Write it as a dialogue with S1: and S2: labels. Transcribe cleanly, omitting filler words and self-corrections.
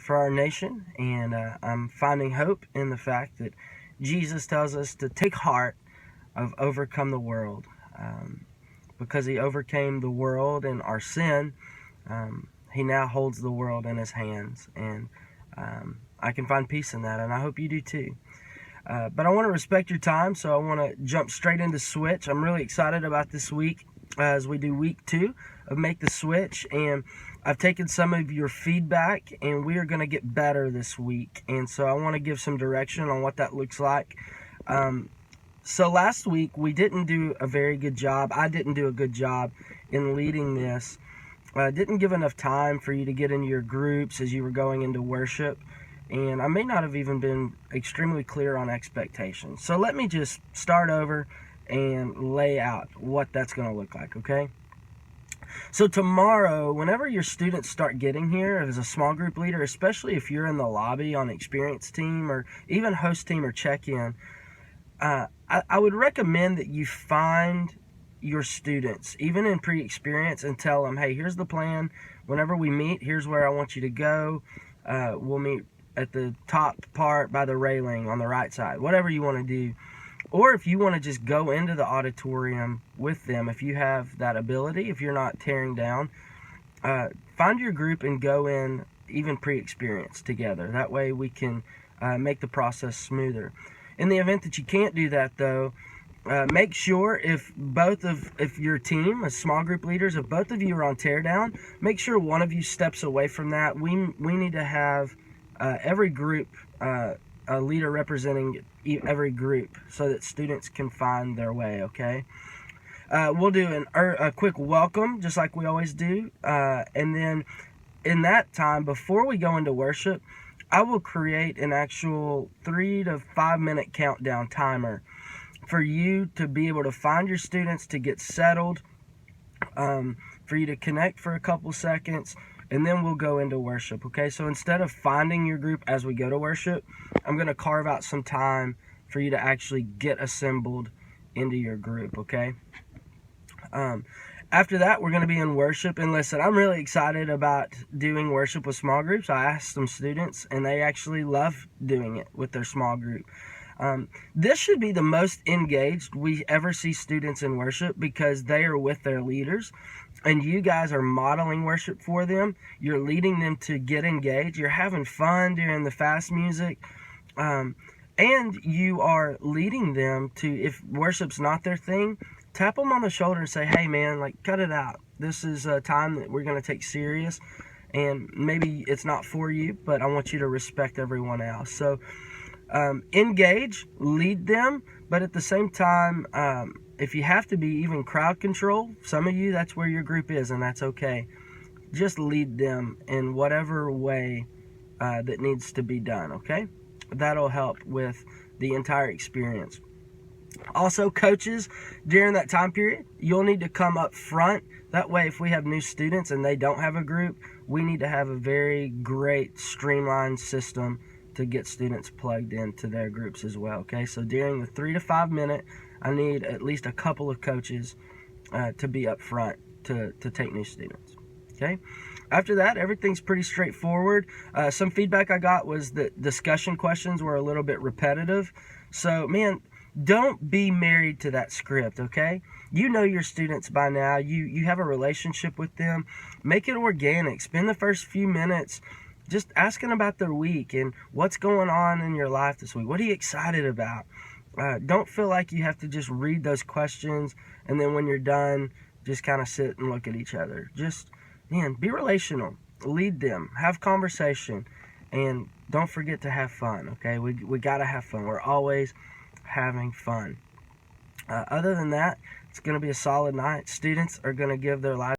S1: for our nation, and I'm finding hope in the fact that Jesus tells us to take heart of overcome the world. Because he overcame the world and our sin, he now holds the world in his hands, and I can find peace in that, and I hope you do too. But I want to respect your time, so I want to jump straight into Switch. I'm really excited about this week as we do week 2 of Make the Switch, and I've taken some of your feedback, and we are going to get better this week, and so I want to give some direction on what that looks like. So last week we didn't do a very good job. I didn't do a good job in leading this. Didn't give enough time for you to get into your groups as you were going into worship, and I may not have even been extremely clear on expectations. So let me just start over and lay out what that's going to look like, okay? So tomorrow, whenever your students start getting here as a small group leader, especially if you're in the lobby on the experience team or even host team or check-in, I would recommend that you find your students, even in pre-experience, and tell them, hey, here's the plan. Whenever we meet, here's where I want you to go. We'll meet at the top part by the railing on the right side, whatever you want to do. Or if you want to just go into the auditorium with them, if you have that ability, if you're not tearing down, find your group and go in even pre-experience together. That way we can make the process smoother. In the event that you can't do that, though, make sure if your team, as small group leaders, if both of you are on teardown, make sure one of you steps away from that. We need to have every group, a leader representing every group so that students can find their way, okay? We'll do a quick welcome, just like we always do. And then in that time, before we go into worship, I will create an actual 3 to 5 minute countdown timer for you to be able to find your students, to get settled, for you to connect for a couple seconds, and then we'll go into worship, okay? So instead of finding your group as we go to worship, I'm going to carve out some time for you to actually get assembled into your group, okay? After that, we're going to be in worship. And listen, I'm really excited about doing worship with small groups. I asked some students, and they actually love doing it with their small group. This should be the most engaged we ever see students in worship because they are with their leaders, and you guys are modeling worship for them. You're leading them to get engaged. You're having fun during the fast music. And you are leading them to, if worship's not their thing, tap them on the shoulder and say, hey man, like, cut it out. This is a time that we're going to take serious, and maybe it's not for you, but I want you to respect everyone else. So engage, lead them, but at the same time, if you have to be even crowd control, some of you, that's where your group is, and that's okay. Just lead them in whatever way that needs to be done, okay? That'll help with the entire experience. Also, coaches, during that time period, you'll need to come up front. That way, if we have new students and they don't have a group, we need to have a very great streamlined system to get students plugged into their groups as well, okay? So during the 3 to 5 minute, I need at least a couple of coaches to be up front to take new students, okay? After that, everything's pretty straightforward. Some feedback I got was that discussion questions were a little bit repetitive. So, man, don't be married to that script, okay? You know your students by now. You have a relationship with them. Make it organic. Spend the first few minutes just asking about their week and what's going on in your life this week. What are you excited about? Don't feel like you have to just read those questions and then when you're done, just kind of sit and look at each other. Just, man, be relational. Lead them. Have conversation. And don't forget to have fun, okay? We got to have fun. We're always having fun. Other than that, it's going to be a solid night. Students are going to give their lives